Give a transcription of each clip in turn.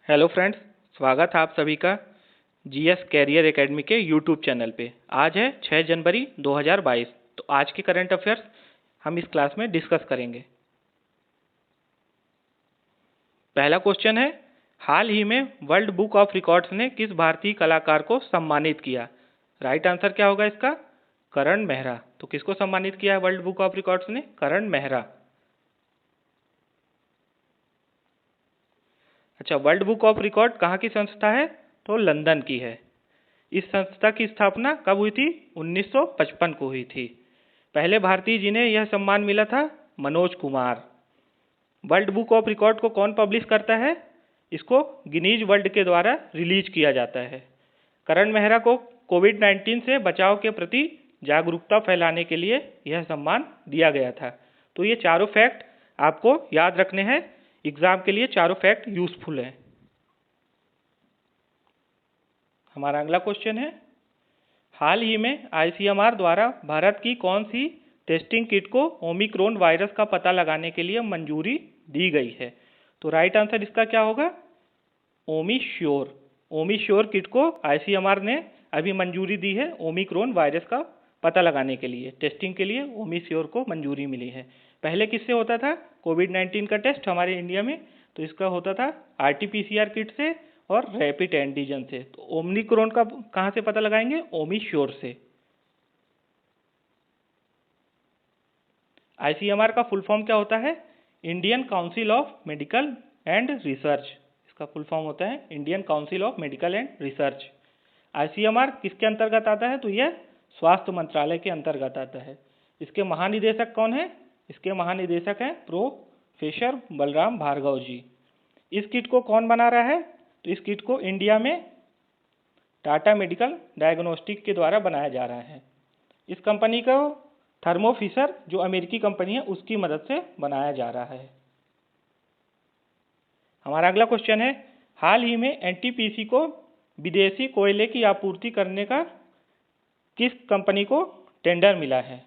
Hello friends, स्वागत है आप सभी का जीएस कैरियर एकेडमी के यूट्यूब चैनल पे। आज है 6 जनवरी 2022। तो आज के करंट अफेयर्स हम इस क्लास में डिस्कस करेंगे। पहला क्वेश्चन है, हाल ही में वर्ल्ड बुक ऑफ रिकॉर्ड्स ने किस भारतीय कलाकार को सम्मानित किया? राइट आंसर क्या होगा इसका? करण मेहरा। तो किसको सम्मानित किया है वर्ल्ड बुक ऑफ रिकॉर्ड्स ने? करण मेहरा। अच्छा, वर्ल्ड बुक ऑफ रिकॉर्ड कहाँ की संस्था है? तो लंदन की है। इस संस्था की स्थापना कब हुई थी? 1955 को हुई थी। पहले भारतीय जिन्हें यह सम्मान मिला था, Manoj Kumar. World book of record को कौन पब्लिश करता है? इसको गिनीज वर्ल्ड के द्वारा रिलीज किया जाता है। करण मेहरा को कोविड-19 से बचाव के प्रति जागरूकता फैलाने के लिए यह सम्मान दिया गया था। तो ये चारों फैक्ट आपको याद रखने हैं, एग्जाम के लिए चारों फैक्ट यूजफुल हैं। हमारा अगला क्वेश्चन है, हाल ही में आईसीएमआर द्वारा भारत की कौन सी टेस्टिंग किट को ओमिक्रॉन वायरस का पता लगाने के लिए मंजूरी दी गई है? तो राइट आंसर इसका क्या होगा? ओमिश्योर। ओमिश्योर किट को आईसीएमआर ने अभी मंजूरी दी है ओमिक्रॉन वायरस का पता लगाने के लिए। टेस्टिंग के लिए ओमिश्योर को मंजूरी मिली है। पहले किससे होता था कोविड-19 का टेस्ट हमारे इंडिया में? तो इसका होता था आरटीपीसीआर किट से और रैपिड एंटीजन से। तो ओमिक्रॉन का कहाँ से पता लगाएंगे? ओमिश्योर से। आईसीएमआर का फुल फॉर्म क्या होता है? Indian council of medical and research. इसका फुल फॉर्म होता है Indian council of medical and research. ICMR किसके अंतर्गत आता है? तो यह स्वास्थ्य मंत्रालय के अंतर्गत आता है। इसके महानिदेशक कौन है? इसके महानिदेशक हैं प्रोफेसर बलराम भार्गव जी। इस किट को कौन बना रहा है? तो इस किट को इंडिया में टाटा मेडिकल डायग्नोस्टिक के द्वारा बनाया जा रहा है। इस कंपनी को थर्मो फिशर जो अमेरिकी कंपनी है उसकी मदद से बनाया जा रहा है। हमारा अगला क्वेश्चन है, हाल ही में एनटीपीसी को विदेशी कोयले की आपूर्ति करने का किस कंपनी को टेंडर मिला है?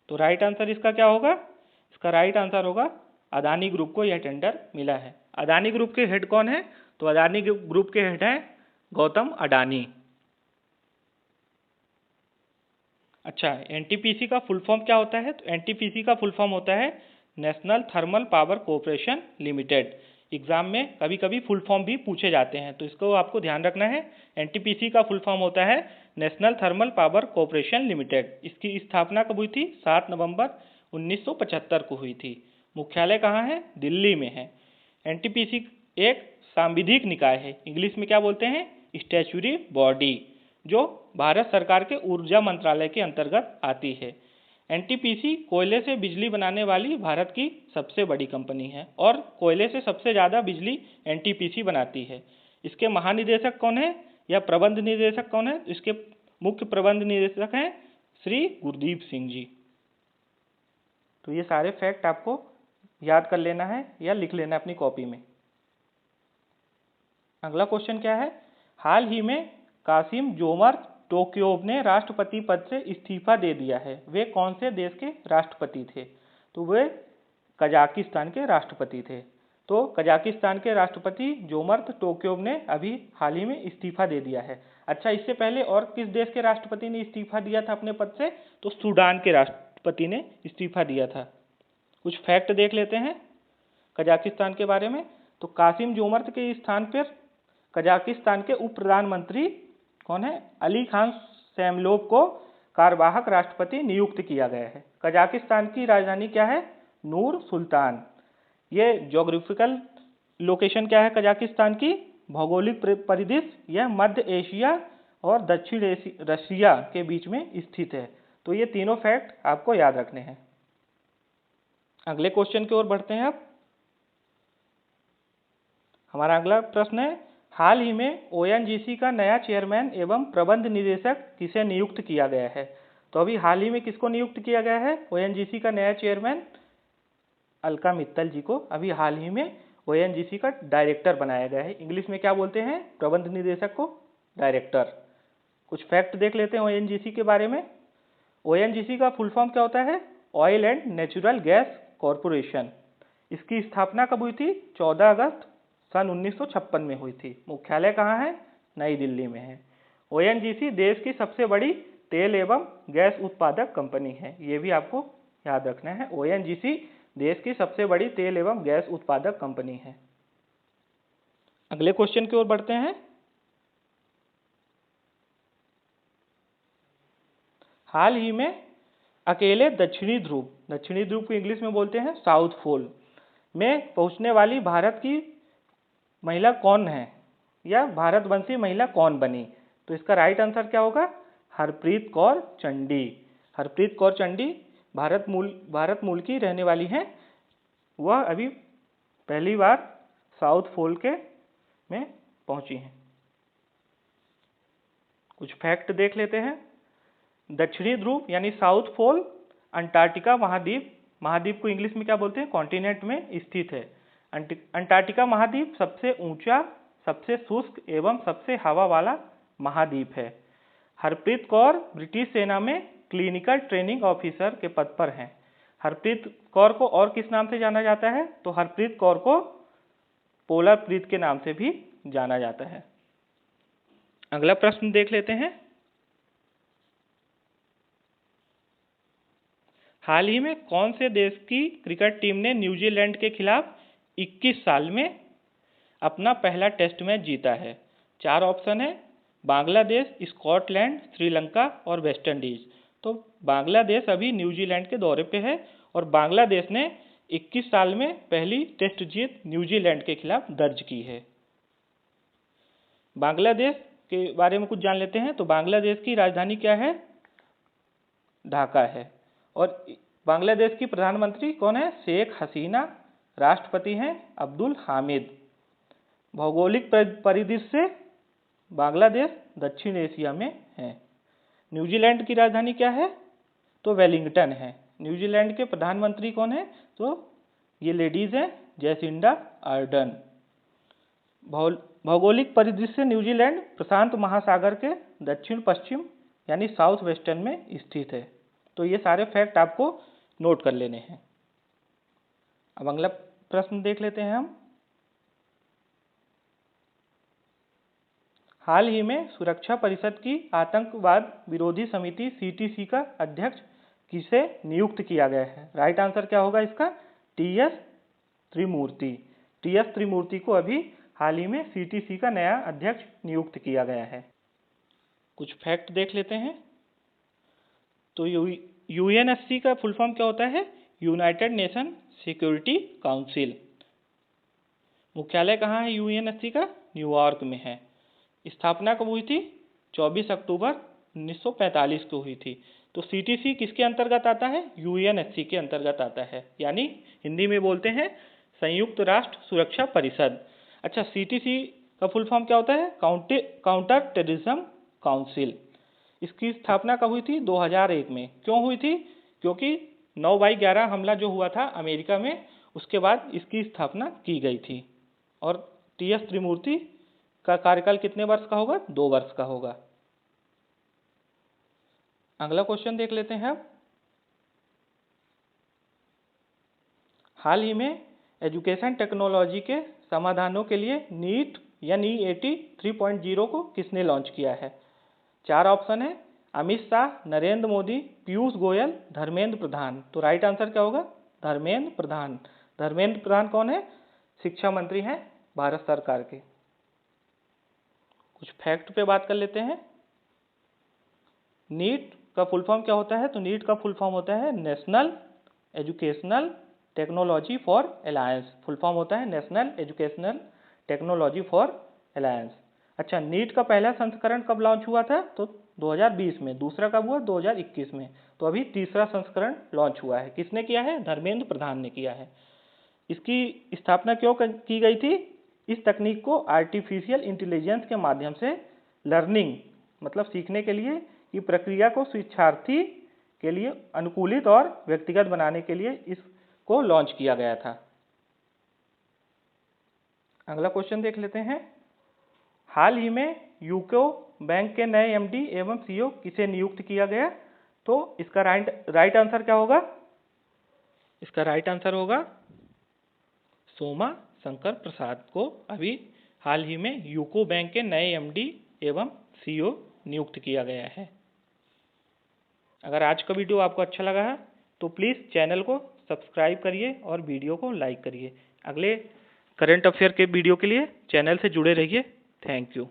तो राइट आंसर इसका क्या होगा? इसका राइट आंसर होगा अदानी ग्रुप को यह टेंडर मिला है। अदानी ग्रुप के हेड कौन है? तो अदानी ग्रुप के हेड हैं गौतम अडानी। अच्छा, एनटीपीसी का फुल फॉर्म क्या होता है? तो एनटीपीसी का फुल फॉर्म होता है national thermal power corporation limited. Exam में कभी कभी फुल फॉर्म भी पूछे जाते हैं, तो इसको आपको ध्यान रखना है। एनटीपीसी का फुल फॉर्म होता है national thermal power corporation limited. इसकी स्थापना कब हुई थी? 7 नवंबर 1975 को हुई थी। मुख्यालय कहाँ है? दिल्ली में है। एनटीपीसी एक सांविधिक निकाय है, इंग्लिश में क्या बोलते हैं? स्टैच्यूटरी बॉडी, जो भारत सरकार के ऊर्जा मंत्रालय के अंतर्गत आती है। एनटीपीसी कोयले से बिजली बनाने वाली भारत की सबसे बड़ी कंपनी है और कोयले से सबसे ज़्यादा बिजली एनटीपीसी बनाती है। इसके महानिदेशक कौन है या प्रबंध निदेशक कौन है? इसके मुख्य प्रबंध निदेशक हैं श्री गुरदीप सिंह जी। तो ये सारे फैक्ट आपको याद कर लेना है या लिख लेना है अपनी कॉपी में। अगला क्वेश्चन क्या है, हाल ही में कासिम जोमर्थ टोकायेव ने राष्ट्रपति पद से इस्तीफा दे दिया है। वे कौन से देश के राष्ट्रपति थे? तो वे कजाकिस्तान के राष्ट्रपति थे। तो कजाकिस्तान के राष्ट्रपति जोमर्थ टोकायेव ने अभी हाल ही में इस्तीफा दे दिया है। अच्छा, इससे पहले और किस देश के राष्ट्रपति ने इस्तीफा दिया था अपने पद से? तो सूडान के राष्ट्रपति ने इस्तीफा दिया था। कुछ फैक्ट देख लेते हैं कजाकिस्तान के बारे में। तो कासिम जोमर्थ के स्थान पर कजाकिस्तान के उप प्रधानमंत्री कौन है? अली खान सैमलोव को कार्यवाहक राष्ट्रपति नियुक्त किया गया है। कजाकिस्तान की राजधानी क्या है? नूर सुल्तान। ये ज्योग्राफिकल लोकेशन क्या है कजाकिस्तान की? भौगोलिक परिदृश्य यह मध्य एशिया और दक्षिण रशिया के बीच में स्थित है। तो ये तीनों फैक्ट आपको याद रखने हैं। अगले क्वेश्चन की ओर बढ़ते हैं आप। हमारा अगला प्रश्न है, हाल ही में ओएनजीसी का नया चेयरमैन एवं प्रबंध निदेशक किसे नियुक्त किया गया है? तो अभी हाल ही में किसको नियुक्त किया गया है ओएनजीसी का नया चेयरमैन? अलका मित्तल जी को अभी हाल ही में ओएनजीसी का डायरेक्टर बनाया गया है। इंग्लिश में क्या बोलते हैं प्रबंध निदेशक को? डायरेक्टर। कुछ फैक्ट देख लेते हैं ओएनजीसी के बारे में। ओएनजीसी का फुल फॉर्म क्या होता है? Oil and natural gas corporation. इसकी स्थापना कब हुई थी? 14 अगस्त सन 1956 में हुई थी। मुख्यालय कहाँ है? नई दिल्ली में है। ओएनजीसी देश की सबसे बड़ी तेल एवं गैस उत्पादक कंपनी है। ये भी आपको याद रखना है। ओएनजीसी देश की सबसे बड़ी तेल एवं गैस उत्पादक कंपनी है। अगले क्वेश्चन की ओर बढ़ते हैं। हाल ही में अकेले दक्षिणी ध्रुव को इंग्लिश में बोलते हैं साउथ पोल में पहुंचने वाली भारत की महिला कौन है, या भारतवंशी महिला कौन बनी? तो इसका राइट आंसर क्या होगा? हरप्रीत कौर चंडी। हरप्रीत कौर चंडी भारत मूल की रहने वाली हैं। वह अभी पहली बार साउथ पोल के में पहुंची हैं। कुछ फैक्ट देख लेते हैं। दक्षिणी ध्रुव यानी साउथ पोल अंटार्कटिका महाद्वीप को इंग्लिश में क्या बोलते हैं? कॉन्टिनेंट में स्थित है। अंटार्कटिका महाद्वीप सबसे ऊंचा, सबसे शुष्क एवं सबसे हवा वाला महाद्वीप है। हरप्रीत कौर ब्रिटिश सेना में क्लिनिकल ट्रेनिंग ऑफिसर के पद पर हैं। हरप्रीत कौर को और किस नाम से जाना जाता है? तो हरप्रीत कौर को पोलर प्रीत के नाम से भी जाना जाता है। अगला प्रश्न देख लेते हैं। हाल ही में कौन से देश की क्रिकेट टीम ने न्यूजीलैंड के खिलाफ 21 साल में अपना पहला टेस्ट मैच जीता है? 4 ऑप्शन है, बांग्लादेश, स्कॉटलैंड, श्रीलंका और वेस्ट इंडीज। तो बांग्लादेश अभी न्यूजीलैंड के दौरे पे है और बांग्लादेश ने 21 साल में पहली टेस्ट जीत न्यूजीलैंड के खिलाफ दर्ज की है। बांग्लादेश के बारे में कुछ जान लेते हैं। तो बांग्लादेश की राजधानी क्या है? ढाका है। और बांग्लादेश की प्रधानमंत्री कौन है? शेख हसीना। राष्ट्रपति हैं अब्दुल हामिद। भौगोलिक परिदृश्य से बांग्लादेश दक्षिण एशिया में है। न्यूजीलैंड की राजधानी क्या है? तो वेलिंगटन है। न्यूजीलैंड के प्रधानमंत्री कौन है? तो ये लेडीज हैं, जैसिंडा आर्डर्न। भौगोलिक परिदृश्य से न्यूजीलैंड प्रशांत महासागर के दक्षिण पश्चिम यानी साउथ वेस्टर्न में स्थित है। तो ये सारे फैक्ट आपको नोट कर लेने हैं। अब अगला प्रश्न देख लेते हैं हम। हाल ही में सुरक्षा परिषद की आतंकवाद विरोधी समिति सीटीसी का अध्यक्ष किसे नियुक्त किया गया है? राइट आंसर क्या होगा इसका? टीएस त्रिमूर्ति। टीएस त्रिमूर्ति को अभी हाल ही में सीटीसी का नया अध्यक्ष नियुक्त किया गया है। कुछ फैक्ट देख लेते हैं। तो यूएनएससी का फुल फॉर्म क्या होता है? United nation security council. मुख्यालय कहाँ है यूएनएससी का? न्यूयॉर्क में है। स्थापना कब हुई थी? 24 अक्टूबर 1945 को हुई थी। तो सीटीसी किसके अंतर्गत आता है? यूएनएससी के अंतर्गत आता है, यानी हिंदी में बोलते हैं संयुक्त राष्ट्र सुरक्षा परिषद। अच्छा, सीटीसी का फुल फॉर्म क्या होता है? Counter terrorism council. इसकी स्थापना कब हुई थी? 2001 में। क्यों हुई थी? क्योंकि 9/11 हमला जो हुआ था अमेरिका में, उसके बाद इसकी स्थापना की गई थी। और टीएस त्रिमूर्ति का कार्यकाल कितने वर्ष का होगा? 2 वर्ष का होगा। अगला क्वेश्चन देख लेते हैं अब। हाल ही में एजुकेशन टेक्नोलॉजी के समाधानों के लिए नीट या NEET 3.0 को किसने लॉन्च किया है? 4 ऑप्शन है, अमित शाह, नरेंद्र मोदी, पीयूष गोयल, धर्मेंद्र प्रधान। तो राइट आंसर क्या होगा? धर्मेंद्र प्रधान। धर्मेंद्र प्रधान कौन है? शिक्षा मंत्री हैं भारत सरकार के। कुछ फैक्ट पे बात कर लेते हैं। नीट का फुल फॉर्म क्या होता है? तो नीट का फुल फॉर्म होता है national educational technology for alliance. Full form होता है national educational technology for alliance. अच्छा, नीट का पहला संस्करण कब लॉन्च हुआ था? तो 2020 में। दूसरा कब हुआ? 2021 में। तो अभी तीसरा संस्करण लॉन्च हुआ है। किसने किया है? धर्मेंद्र प्रधान ने किया है। इसकी स्थापना क्यों की गई थी? इस तकनीक को आर्टिफिशियल इंटेलिजेंस के माध्यम से लर्निंग मतलब सीखने के लिए की प्रक्रिया को शिक्षार्थी के लिए अनुकूलित और व्यक्तिगत बनाने के लिए इसको लॉन्च किया गया था। अगला क्वेश्चन देख लेते हैं। हाल ही में यूको बैंक के नए एमडी एवं सीईओ किसे नियुक्त किया गया? तो इसका राइट आंसर क्या होगा? इसका राइट आंसर होगा सोमा शंकर प्रसाद को अभी हाल ही में यूको बैंक के नए एमडी एवं सीईओ नियुक्त किया गया है। अगर आज का वीडियो आपको अच्छा लगा है तो प्लीज़ चैनल को सब्सक्राइब करिए और वीडियो को लाइक करिए। अगले करंट अफेयर के वीडियो के लिए चैनल से जुड़े रहिए। Thank you.